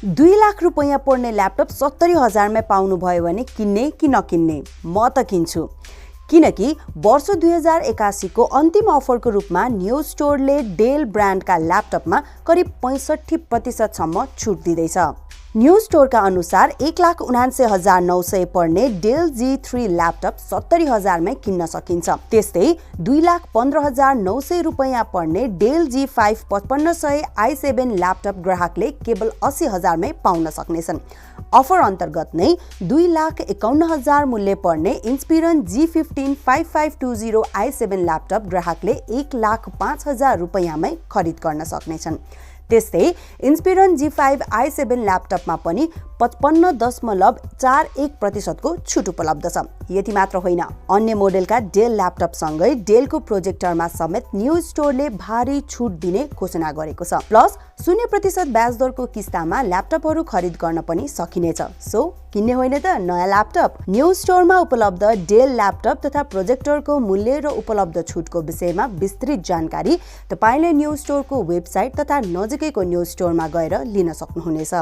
2 लाख रुपैयाँ पर्ने ल्यापटप 70,000 मा पाउनुभयो भने किन्ने कि नकिन्ने? म त किन्छु, किनकि वर्ष 2081 को अन्तिम अफरको रूपमा न्यू स्टोरले डेल ब्रान्डका ल्यापटपमा करिब 65% सम्म छुट दिँदैछ। न्यू स्टोरका अनुसार 1,79,900 पर्ने डेल G3 ल्यापटप 70,000 मै किन्न सकिन्छ। त्यस्तै 2,15,900 रुपैयाँ पर्ने डेल G5 5500 i7 ल्यापटप ग्राहकले केवल 80,000 मै पाउन सक्नेछन्। अफर अन्तर्गत नै 2,51,000 मूल्य पर्ने इन्स्पिरन G15 5520 i7 ल्यापटप ग्राहकले 1,05,000 रुपैयाँ मै खरिद गर्न सक्नेछन्। त्यस्तै इन्स्पिरन G5 i7 ल्यापटपमा पनि 55.41% को छुट उपलब्ध छ। यति मात्र होइन, अन्य मोडेलका डेल ल्यापटपसँगै डेलको प्रोजेक्टरमा समेत न्यू स्टोरले भारी छुट दिने घोषणा गरेको छ। प्लस 0% ब्याज दरको किस्तामा ल्यापटपहरू खरिद गर्न पनि सकिनेछ। सो किन्ने होइन त नयाँ ल्यापटप? न्यू स्टोरमा उपलब्ध डेल ल्यापटप तथा प्रोजेक्टरको मूल्य र उपलब्ध छुटको विषयमा विस्तृत जानकारी तपाईले न्यू स्टोरको वेबसाइट तथा नजिकैको न्यू स्टोरमा गएर लिन सक्नुहुनेछ।